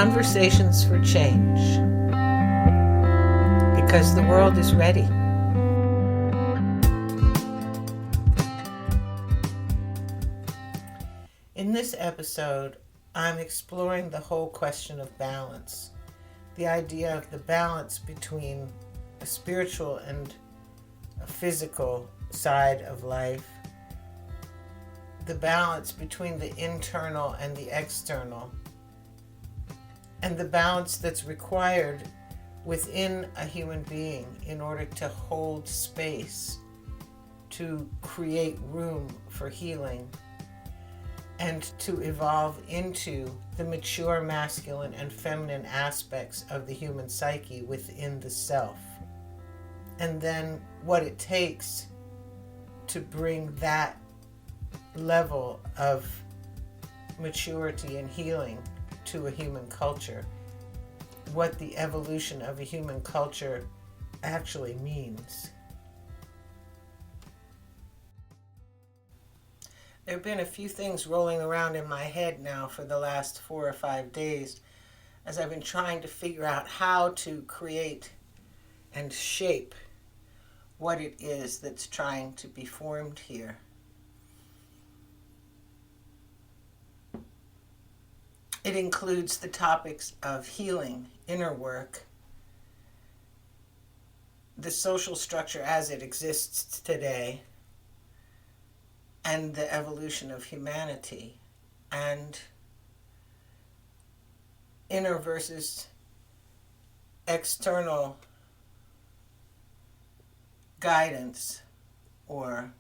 Conversations for change, because the world is ready. In this episode, I'm exploring the whole question of balance, the idea of the balance between a spiritual and a physical side of life, the balance between the internal and the external, and the balance that's required within a human being in order to hold space, to create room for healing, and to evolve into the mature masculine and feminine aspects of the human psyche within the self. And then what it takes to bring that level of maturity and healing to a human culture, what the evolution of a human culture actually means. There have been a few things rolling around in my head now for the last 4 or 5 days as I've been trying to figure out how to create and shape what it is that's trying to be formed here. It includes the topics of healing, inner work, the social structure as it exists today, and the evolution of humanity, and inner versus external guidance, or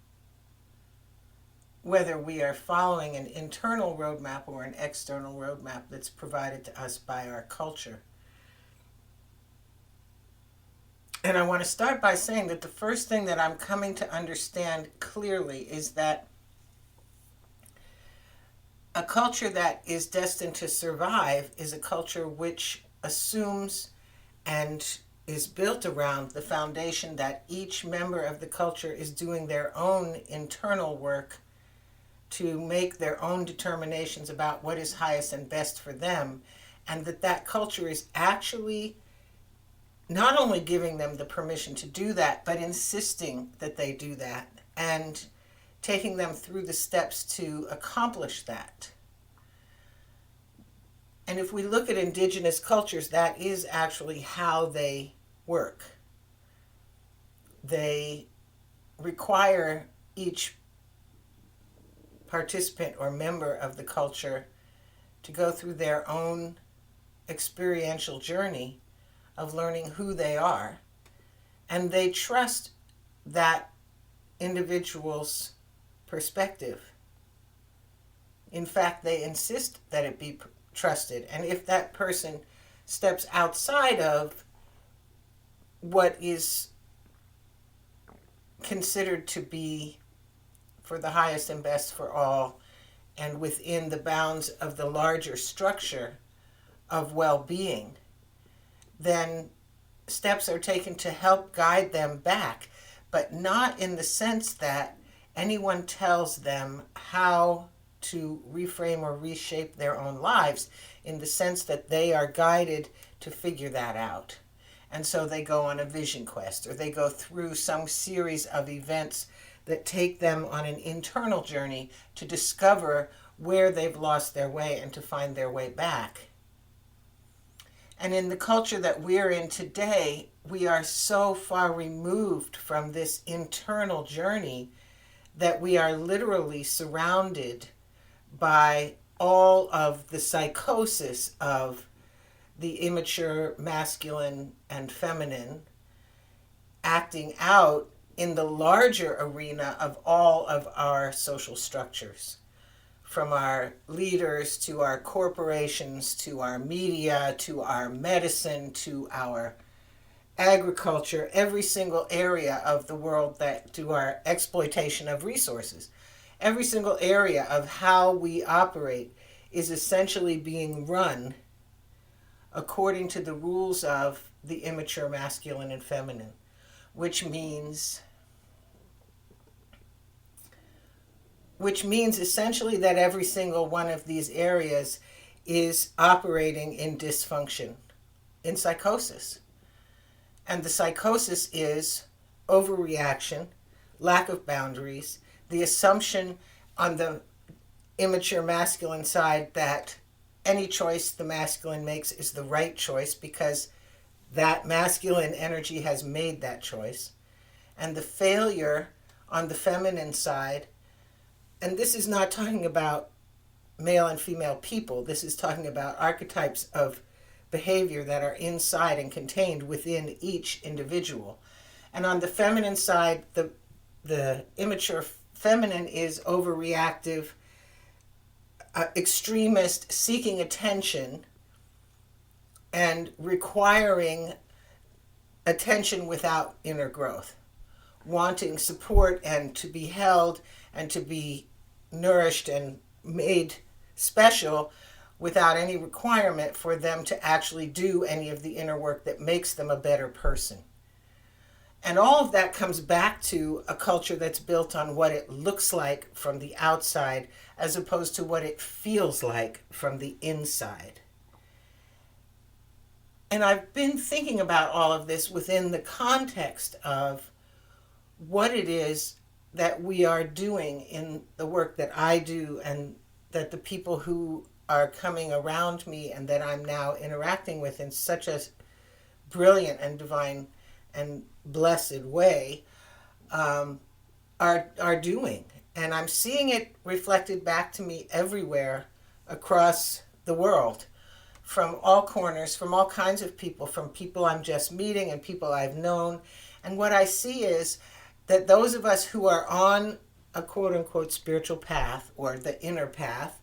whether we are following an internal roadmap or an external roadmap that's provided to us by our culture. And I want to start by saying that the first thing that I'm coming to understand clearly is that a culture that is destined to survive is a culture which assumes and is built around the foundation that each member of the culture is doing their own internal work to make their own determinations about what is highest and best for them, and that culture is actually not only giving them the permission to do that, but insisting that they do that and taking them through the steps to accomplish that. And if we look at indigenous cultures, that is actually how they work. They require each participant or member of the culture to go through their own experiential journey of learning who they are. And they trust that individual's perspective. In fact, they insist that it be trusted. And if that person steps outside of what is considered to be for the highest and best for all, and within the bounds of the larger structure of well-being, then steps are taken to help guide them back, but not in the sense that anyone tells them how to reframe or reshape their own lives, in the sense that they are guided to figure that out. And so they go on a vision quest, or they go through some series of events that take them on an internal journey to discover where they've lost their way and to find their way back. And in the culture that we're in today, we are so far removed from this internal journey that we are literally surrounded by all of the psychosis of the immature masculine and feminine acting out in the larger arena of all of our social structures, from our leaders to our corporations to our media to our medicine to our agriculture, every single area of the world, that to our exploitation of resources. Every single area of how we operate is essentially being run according to the rules of the immature masculine and feminine, which means essentially that every single one of these areas is operating in dysfunction, in psychosis. And the psychosis is overreaction, lack of boundaries, the assumption on the immature masculine side that any choice the masculine makes is the right choice because that masculine energy has made that choice. And the failure on the feminine side, and this is not talking about male and female people, this is talking about archetypes of behavior that are inside and contained within each individual. And on the feminine side, the immature feminine is overreactive, extremist, seeking attention and requiring attention without inner growth, wanting support and to be held and to be nourished and made special without any requirement for them to actually do any of the inner work that makes them a better person. And all of that comes back to a culture that's built on what it looks like from the outside as opposed to what it feels like from the inside. And I've been thinking about all of this within the context of what it is that we are doing in the work that I do and that the people who are coming around me and that I'm now interacting with in such a brilliant and divine and blessed way are doing. And I'm seeing it reflected back to me everywhere across the world, from all corners, from all kinds of people, from people I'm just meeting and people I've known. And what I see is that those of us who are on a quote-unquote spiritual path or the inner path,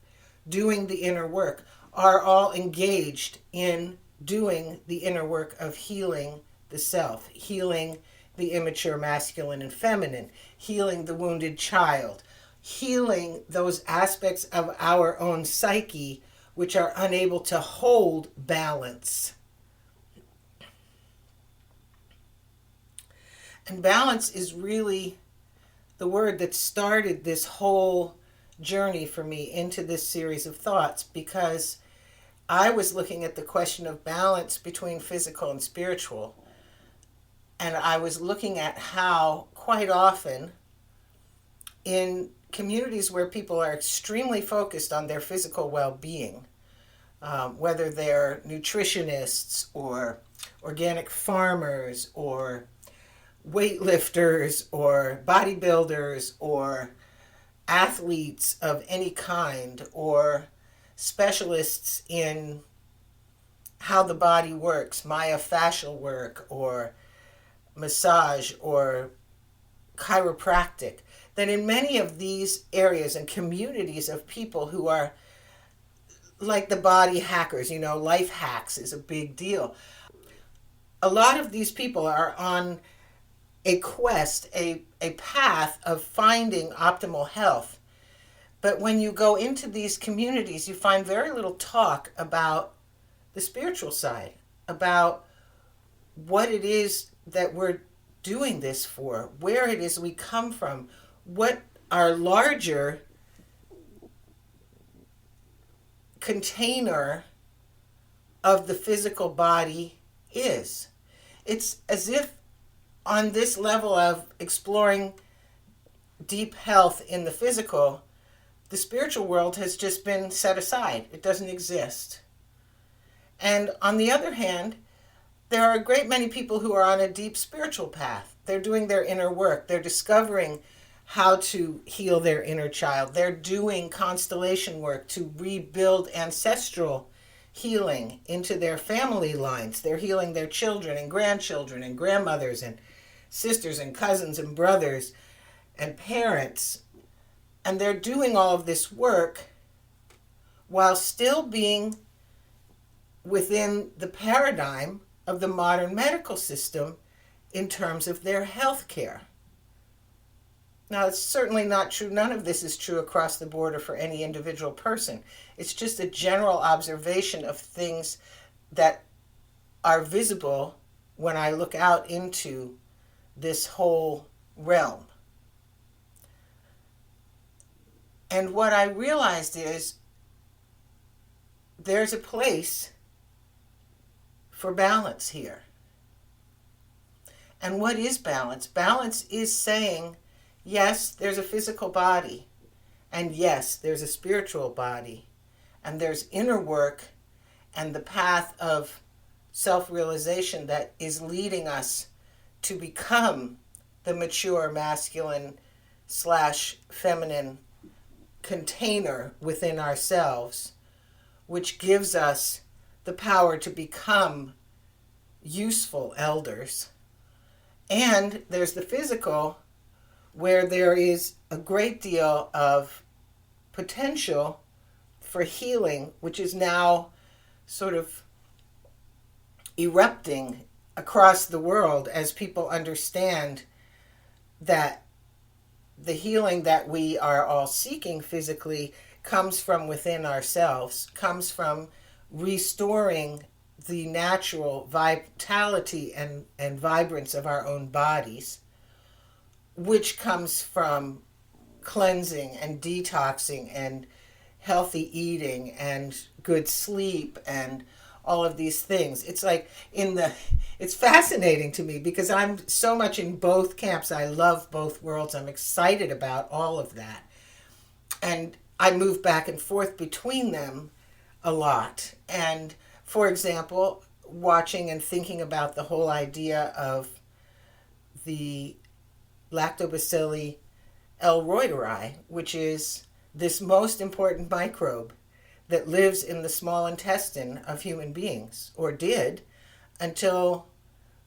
doing the inner work, are all engaged in doing the inner work of healing the self, healing the immature masculine and feminine, healing the wounded child, healing those aspects of our own psyche which are unable to hold balance. And balance is really the word that started this whole journey for me into this series of thoughts, because I was looking at the question of balance between physical and spiritual. And I was looking at how quite often in communities where people are extremely focused on their physical well-being, whether they're nutritionists or organic farmers or weightlifters or bodybuilders or athletes of any kind or specialists in how the body works, myofascial work or massage or chiropractic, that in many of these areas and communities of people who are like the body hackers, life hacks is a big deal. A lot of these people are on a quest, a path of finding optimal health. But when you go into these communities, you find very little talk about the spiritual side, about what it is that we're doing this for, where it is we come from, what our larger container of the physical body is. It's as if on this level of exploring deep health in the physical, the spiritual world has just been set aside. It doesn't exist. And on the other hand, there are a great many people who are on a deep spiritual path. They're doing their inner work. They're discovering how to heal their inner child. They're doing constellation work to rebuild ancestral healing into their family lines. They're healing their children and grandchildren and grandmothers and sisters and cousins and brothers and parents. And they're doing all of this work while still being within the paradigm of the modern medical system in terms of their health care. Now, it's certainly not true. None of this is true across the board or for any individual person. It's just a general observation of things that are visible when I look out into this whole realm. And what I realized is there's a place for balance here. And what is balance? Balance is saying, yes, there's a physical body, and yes, there's a spiritual body, and there's inner work and the path of self-realization that is leading us to become the mature masculine / feminine container within ourselves, which gives us the power to become useful elders. And there's the physical, where there is a great deal of potential for healing, which is now sort of erupting across the world as people understand that the healing that we are all seeking physically comes from within ourselves, comes from restoring the natural vitality and vibrance of our own bodies, which comes from cleansing and detoxing and healthy eating and good sleep and all of these things. It's like it's fascinating to me because I'm so much in both camps. I love both worlds. I'm excited about all of that. And I move back and forth between them a lot. And for example, watching and thinking about the whole idea of the Lactobacilli L. reuteri, which is this most important microbe that lives in the small intestine of human beings, or did until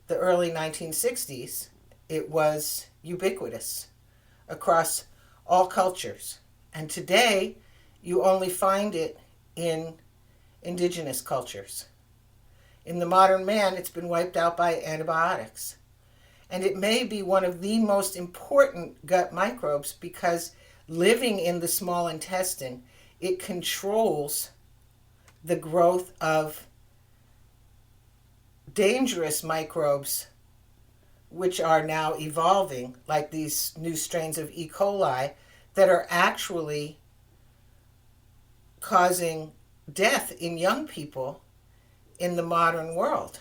the early 1960s. It was ubiquitous across all cultures. And today, you only find it in indigenous cultures. In the modern man, it's been wiped out by antibiotics. And it may be one of the most important gut microbes because living in the small intestine, it controls the growth of dangerous microbes which are now evolving, like these new strains of E. coli that are actually causing death in young people in the modern world.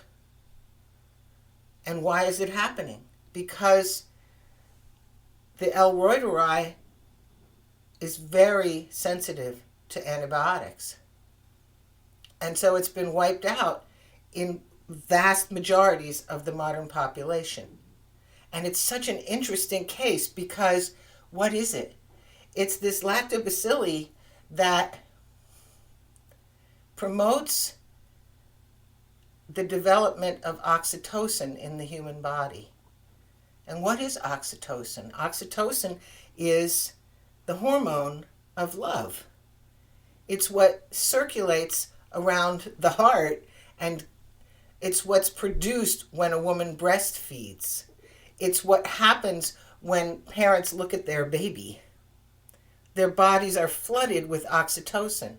And why is it happening? Because the L. reuteri is very sensitive to antibiotics. And so it's been wiped out in vast majorities of the modern population. And it's such an interesting case because what is it? It's this lactobacilli that promotes the development of oxytocin in the human body. And what is oxytocin? Oxytocin is the hormone of love. It's what circulates around the heart, and it's what's produced when a woman breastfeeds. It's what happens when parents look at their baby. Their bodies are flooded with oxytocin,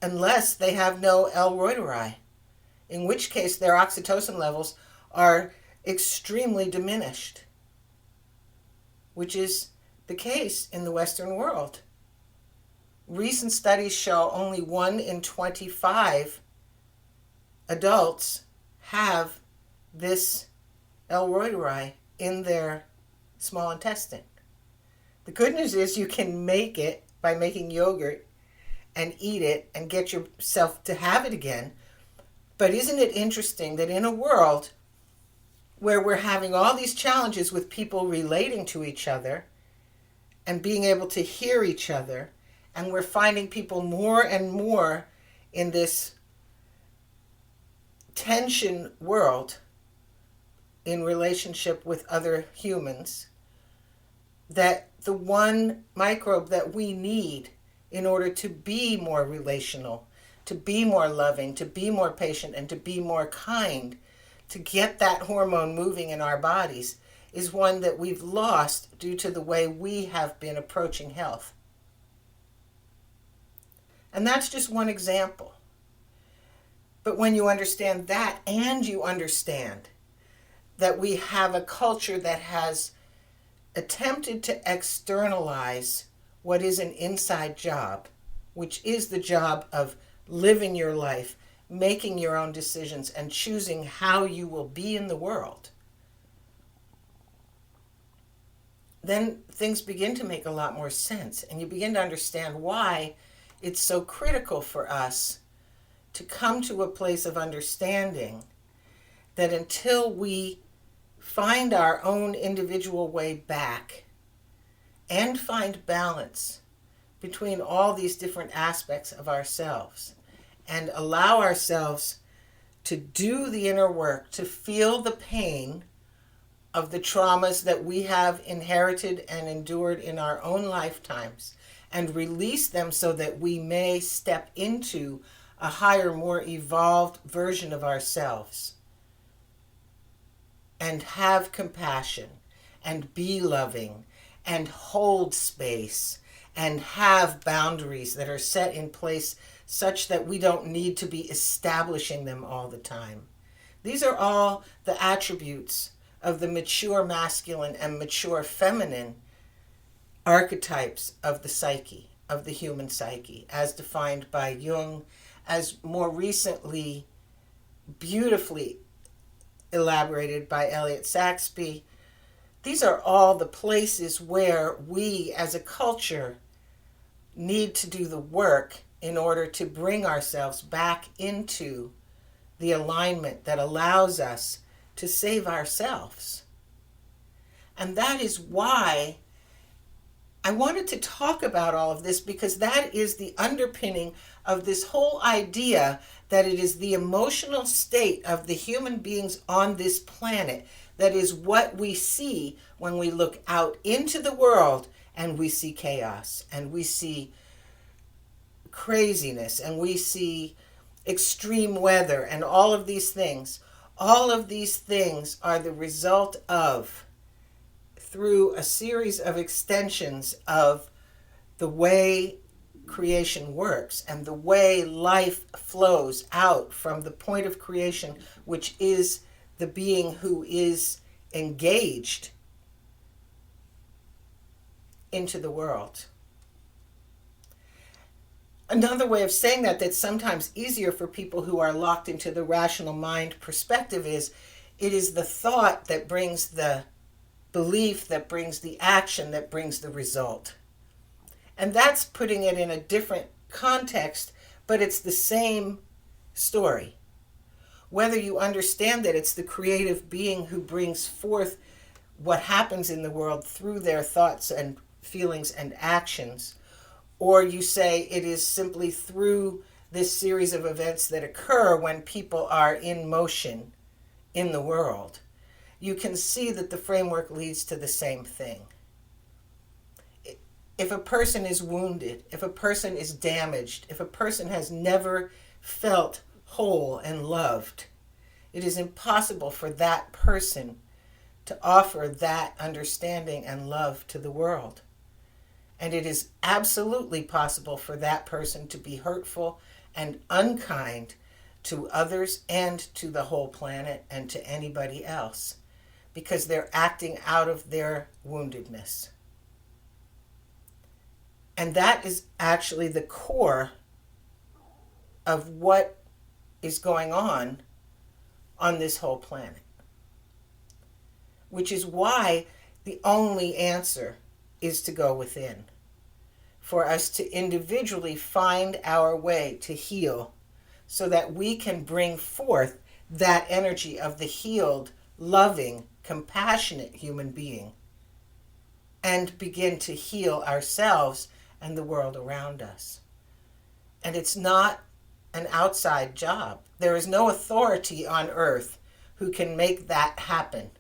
unless they have no L. reuteri, in which case their oxytocin levels are extremely diminished, which is the case in the Western world. Recent studies show only 1 in 25 adults have this L. reuteri in their small intestine. The good news is you can make it by making yogurt and eat it and get yourself to have it again. But isn't it interesting that in a world where we're having all these challenges with people relating to each other and being able to hear each other, and we're finding people more and more in this tension world in relationship with other humans, that the one microbe that we need in order to be more relational, to be more loving, to be more patient, and to be more kind, to get that hormone moving in our bodies, is one that we've lost due to the way we have been approaching health. And that's just one example. But when you understand that, and you understand that we have a culture that has attempted to externalize what is an inside job, which is the job of living your life, making your own decisions, and choosing how you will be in the world, then things begin to make a lot more sense. And you begin to understand why it's so critical for us to come to a place of understanding that until we find our own individual way back and find balance between all these different aspects of ourselves and allow ourselves to do the inner work, to feel the pain of the traumas that we have inherited and endured in our own lifetimes, and release them so that we may step into a higher, more evolved version of ourselves and have compassion and be loving and hold space and have boundaries that are set in place such that we don't need to be establishing them all the time. These are all the attributes of the mature masculine and mature feminine archetypes of the psyche, of the human psyche, as defined by Jung, as more recently beautifully elaborated by Elliot Saxby. These are all the places where we as a culture need to do the work in order to bring ourselves back into the alignment that allows us to save ourselves. And that is why I wanted to talk about all of this, because that is the underpinning of this whole idea that it is the emotional state of the human beings on this planet that is what we see when we look out into the world and we see chaos and we see craziness and we see extreme weather and all of these things. All of these things are the result of, through a series of extensions of the way creation works and the way life flows out from the point of creation, which is the being who is engaged into the world. Another way of saying that that's sometimes easier for people who are locked into the rational mind perspective is, it is the thought that brings the belief, that brings the action, that brings the result. And that's putting it in a different context, but it's the same story. Whether you understand that it's the creative being who brings forth what happens in the world through their thoughts and feelings and actions, or you say it is simply through this series of events that occur when people are in motion in the world, you can see that the framework leads to the same thing. If a person is wounded, if a person is damaged, if a person has never felt whole and loved, it is impossible for that person to offer that understanding and love to the world. And it is absolutely possible for that person to be hurtful and unkind to others and to the whole planet and to anybody else, because they're acting out of their woundedness. And that is actually the core of what is going on this whole planet. Which is why the only answer is to go within. For us to individually find our way to heal so that we can bring forth that energy of the healed, loving, compassionate human being and begin to heal ourselves and the world around us. And it's not an outside job. There is no authority on earth who can make that happen.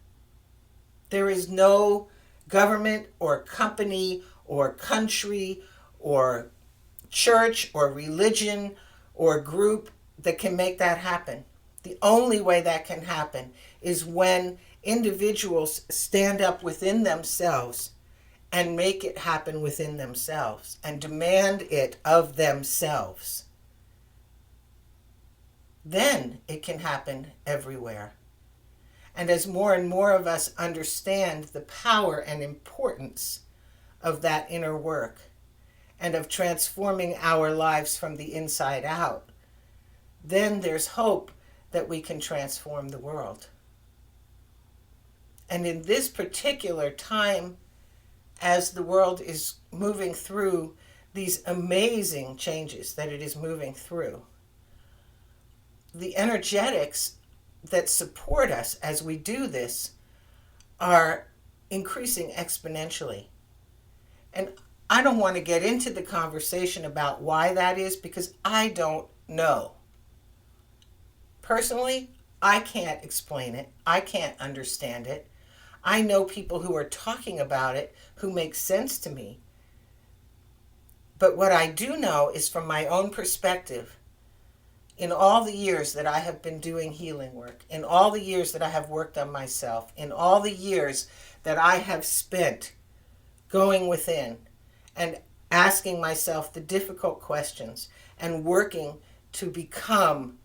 There is no government or company or country or church or religion or group that can make that happen. The only way that can happen is when individuals stand up within themselves and make it happen within themselves and demand it of themselves. Then it can happen everywhere. And as more and more of us understand the power and importance of that inner work and of transforming our lives from the inside out, then there's hope that we can transform the world. And in this particular time, as the world is moving through these amazing changes that it is moving through, the energetics that support us as we do this are increasing exponentially. And I don't want to get into the conversation about why that is, because I don't know. Personally, I can't explain it. I can't understand it. I know people who are talking about it who make sense to me. But what I do know is from my own perspective, in all the years that I have been doing healing work, in all the years that I have worked on myself, in all the years that I have spent going within and asking myself the difficult questions and working to become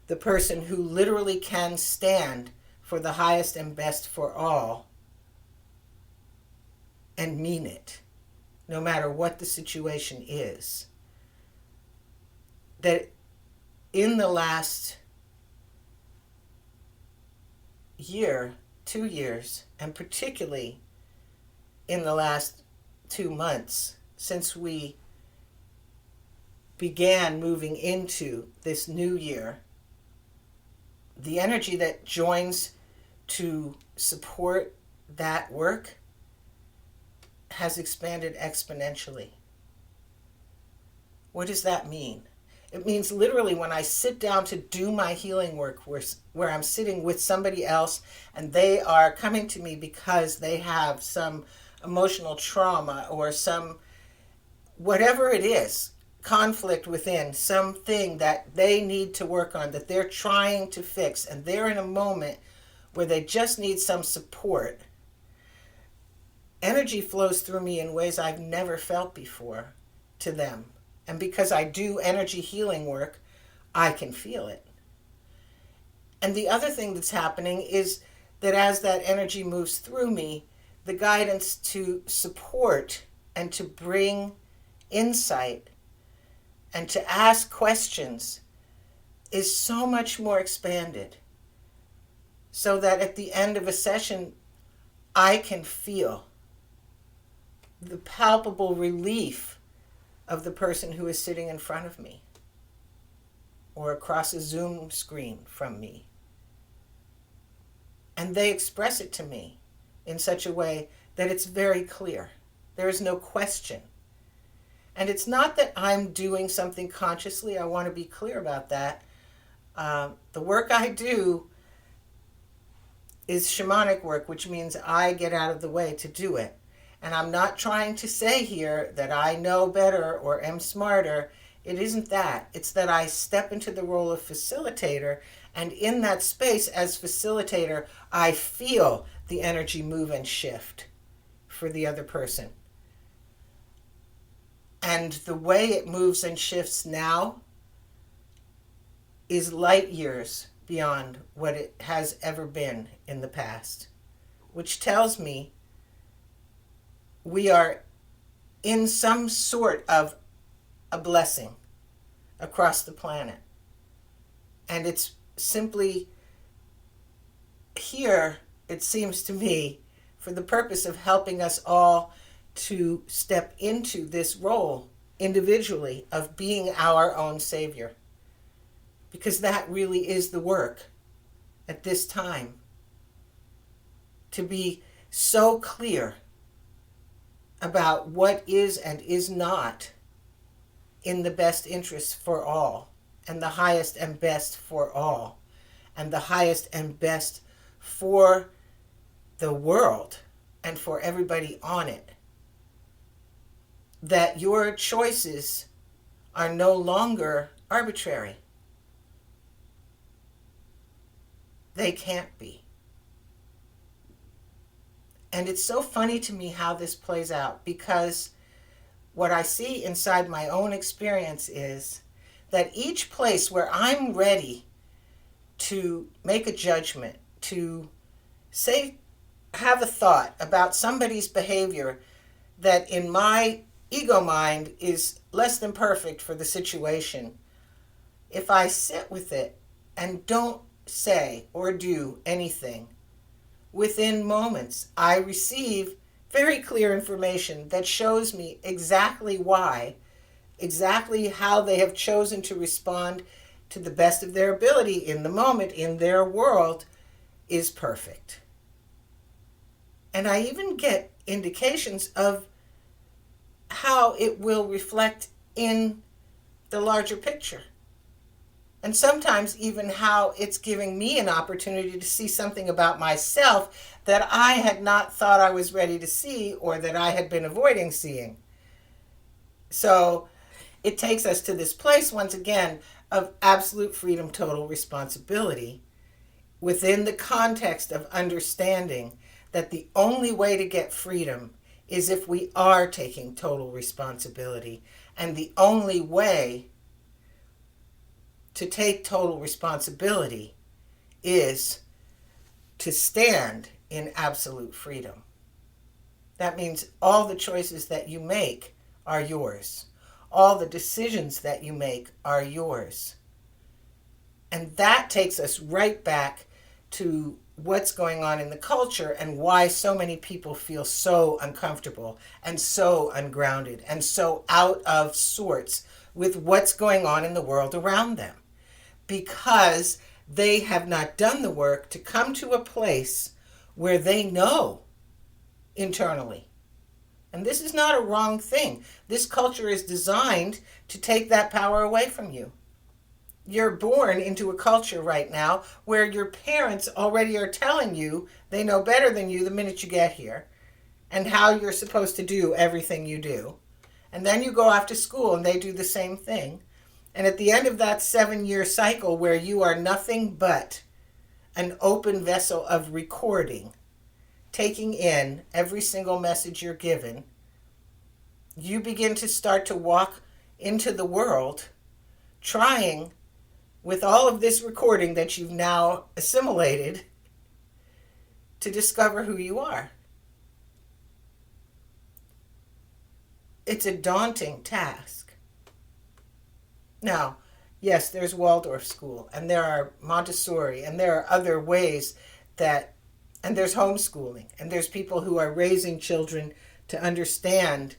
the person who literally can stand for the highest and best for all and mean it, no matter what the situation is, that in the last year, 2 years, and particularly in the last 2 months, since we began moving into this new year, the energy that joins to support that work has expanded exponentially. What does that mean? It means literally when I sit down to do my healing work, where I'm sitting with somebody else and they are coming to me because they have some emotional trauma or some, whatever it is, conflict within, something that they need to work on, that they're trying to fix, and they're in a moment where they just need some support. Energy flows through me in ways I've never felt before to them. And because I do energy healing work, I can feel it. And the other thing that's happening is that as that energy moves through me, the guidance to support and to bring insight and to ask questions is so much more expanded. So that at the end of a session, I can feel the palpable relief of the person who is sitting in front of me or across a Zoom screen from me. And they express it to me in such a way that it's very clear. There is no question. And it's not that I'm doing something consciously. I want to be clear about that. The work I do is shamanic work, which means I get out of the way to do it. And I'm not trying to say here that I know better or am smarter. It isn't that. It's that I step into the role of facilitator, and in that space as facilitator, I feel the energy move and shift for the other person. And the way it moves and shifts now is light years beyond what it has ever been in the past, which tells me we are in some sort of a blessing across the planet. And it's simply here, it seems to me, for the purpose of helping us all to step into this role individually of being our own savior. Because that really is the work at this time. To be so clear about what is and is not in the best interest for all, and the highest and best for all, and the highest and best for the world and for everybody on it. That your choices are no longer arbitrary. They can't be. And it's so funny to me how this plays out, because what I see inside my own experience is that each place where I'm ready to make a judgment, to say, have a thought about somebody's behavior that in my ego mind is less than perfect for the situation, if I sit with it and don't say or do anything, within moments I receive very clear information that shows me exactly why, exactly how they have chosen to respond to the best of their ability in the moment, in their world, is perfect. And I even get indications of how it will reflect in the larger picture. And sometimes even how it's giving me an opportunity to see something about myself that I had not thought I was ready to see or that I had been avoiding seeing. So it takes us to this place once again of absolute freedom, total responsibility within the context of understanding that the only way to get freedom is if we are taking total responsibility. And the only way to take total responsibility is to stand in absolute freedom. That means all the choices that you make are yours. All the decisions that you make are yours. And that takes us right back to what's going on in the culture and why so many people feel so uncomfortable and so ungrounded and so out of sorts with what's going on in the world around them. Because they have not done the work to come to a place where they know internally. And this is not a wrong thing. This culture is designed to take that power away from you. You're born into a culture right now where your parents already are telling you they know better than you the minute you get here and how you're supposed to do everything you do. And then you go off to school and they do the same thing. And at the end of that 7-year cycle where you are nothing but an open vessel of recording, taking in every single message you're given, you begin to start to walk into the world trying, with all of this recording that you've now assimilated, to discover who you are. It's a daunting task. Now, yes, there's Waldorf school, and there are Montessori, and there are other ways that, and there's homeschooling, and there's people who are raising children to understand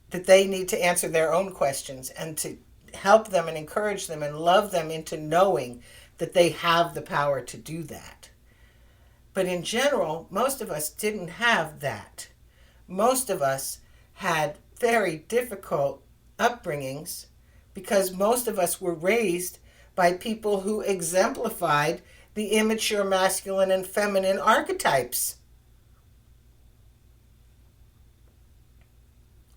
that they need to answer their own questions and to help them and encourage them and love them into knowing that they have the power to do that. But in general, most of us didn't have that. Most of us had very difficult upbringings because most of us were raised by people who exemplified the immature masculine and feminine archetypes.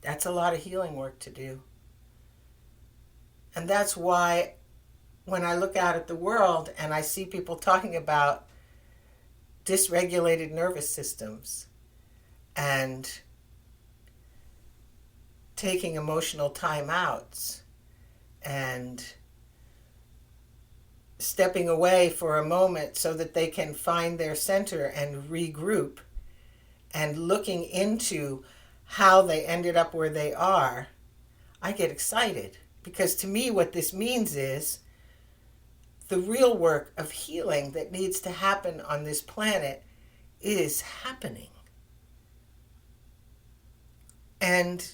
That's a lot of healing work to do. And that's why when I look out at the world and I see people talking about dysregulated nervous systems and taking emotional timeouts and stepping away for a moment so that they can find their center and regroup, and looking into how they ended up where they are, I get excited. Because to me, what this means is the real work of healing that needs to happen on this planet is happening. And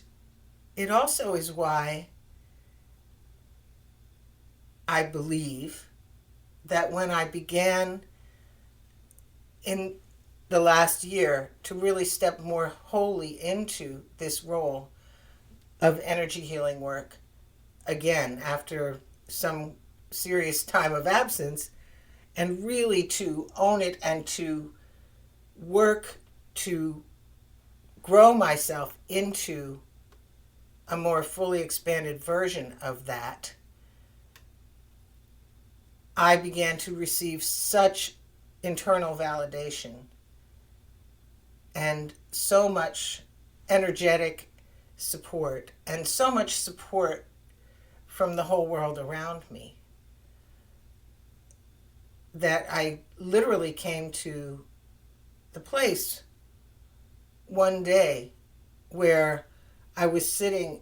it also is why I believe that when I began in the last year to really step more wholly into this role of energy healing work, again, after some serious time of absence, and really to own it and to work to grow myself into a more fully expanded version of that, I began to receive such internal validation and so much energetic support and so much support from the whole world around me that I literally came to the place one day where I was sitting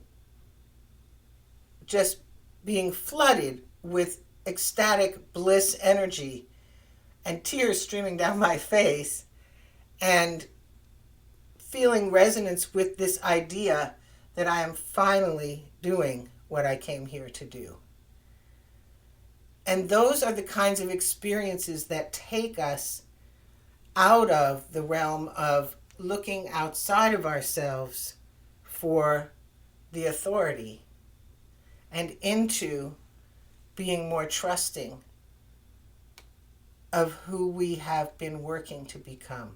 just being flooded with ecstatic bliss energy and tears streaming down my face and feeling resonance with this idea that I am finally doing what I came here to do. And those are the kinds of experiences that take us out of the realm of looking outside of ourselves for the authority and into being more trusting of who we have been working to become.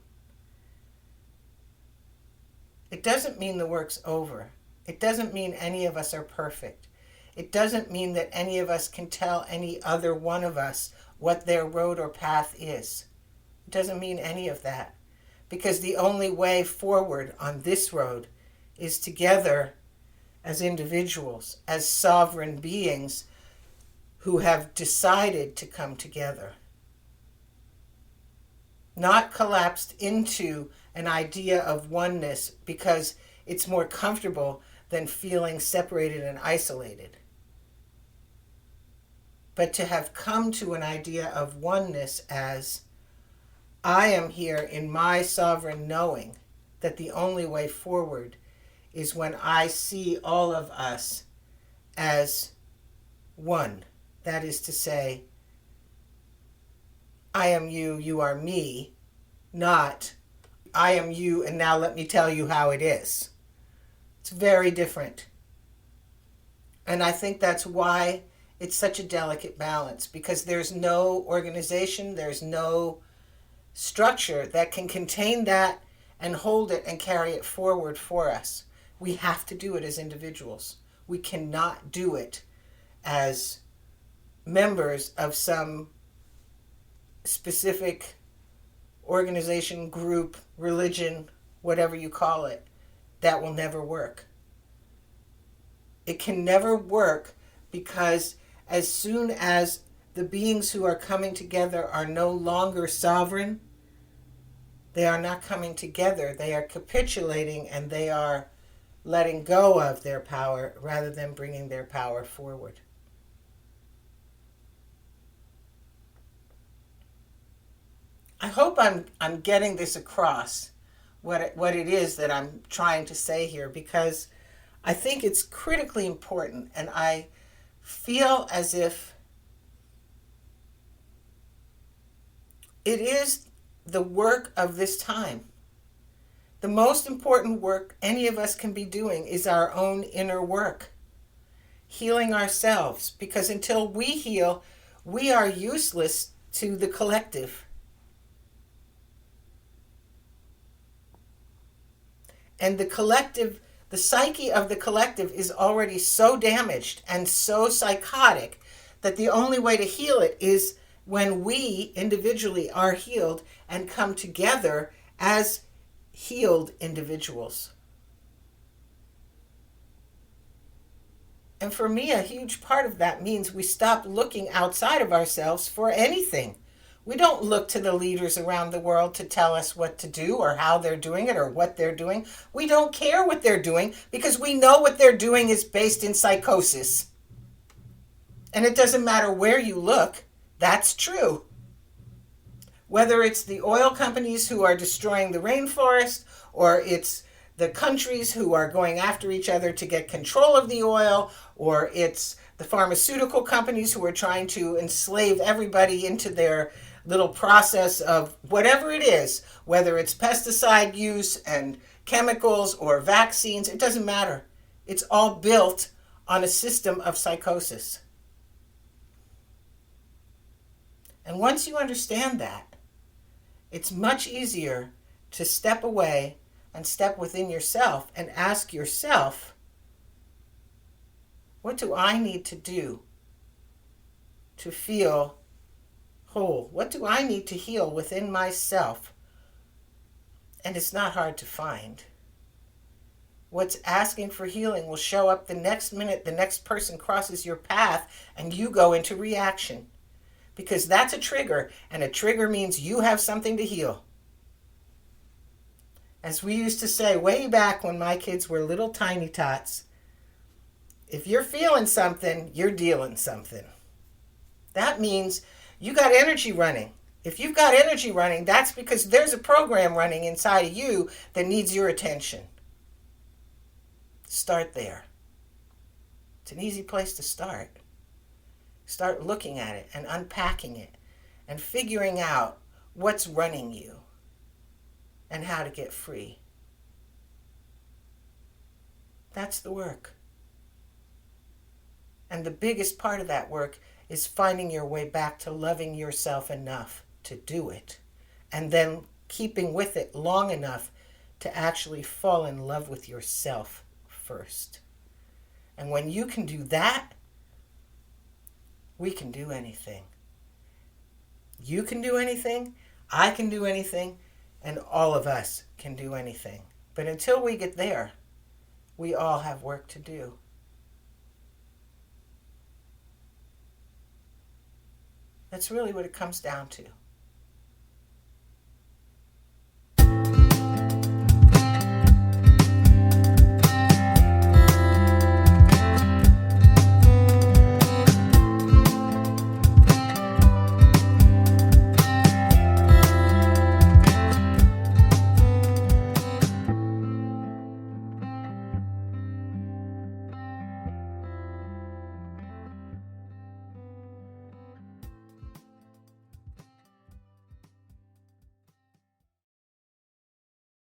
It doesn't mean the work's over. It doesn't mean any of us are perfect. It doesn't mean that any of us can tell any other one of us what their road or path is. It doesn't mean any of that. Because the only way forward on this road is together as individuals, as sovereign beings who have decided to come together. Not collapsed into an idea of oneness because it's more comfortable than feeling separated and isolated. But to have come to an idea of oneness as I am here in my sovereign knowing that the only way forward is when I see all of us as one. That is to say, I am you, you are me, not I am you and now let me tell you how it is. It's very different. And I think that's why it's such a delicate balance, because there's no organization, there's no structure that can contain that and hold it and carry it forward for us. We have to do it as individuals. We cannot do it as members of some specific organization, group, religion, whatever you call it. That will never work. It can never work because as soon as the beings who are coming together are no longer sovereign, they are not coming together. They are capitulating and they are letting go of their power rather than bringing their power forward. I hope I'm getting this across, what it is that I'm trying to say here, because I think it's critically important, and I feel as if it is the work of this time. The most important work any of us can be doing is our own inner work, healing ourselves, because until we heal, we are useless to the collective. And the collective, the psyche of the collective is already so damaged and so psychotic that the only way to heal it is when we individually are healed and come together as healed individuals. And for me, a huge part of that means we stop looking outside of ourselves for anything. We don't look to the leaders around the world to tell us what to do or how they're doing it or what they're doing. We don't care what they're doing because we know what they're doing is based in psychosis. And it doesn't matter where you look, that's true. Whether it's the oil companies who are destroying the rainforest, or it's the countries who are going after each other to get control of the oil, or it's the pharmaceutical companies who are trying to enslave everybody into their little process of whatever it is, whether it's pesticide use and chemicals or vaccines, it doesn't matter. It's all built on a system of psychosis. And once you understand that, it's much easier to step away and step within yourself and ask yourself, what do I need to do to feel whole? What do I need to heal within myself? And it's not hard to find. What's asking for healing will show up the next minute the next person crosses your path and you go into reaction. Because that's a trigger, and a trigger means you have something to heal. As we used to say way back when my kids were little tiny tots, if you're feeling something, you're dealing something. That means you got energy running. If you've got energy running, that's because there's a program running inside of you that needs your attention. Start there. It's an easy place to start. Start looking at it and unpacking it and figuring out what's running you and how to get free. That's the work. And the biggest part of that work is finding your way back to loving yourself enough to do it, and then keeping with it long enough to actually fall in love with yourself first. And when you can do that, we can do anything. You can do anything, I can do anything, and all of us can do anything. But until we get there, we all have work to do. That's really what it comes down to.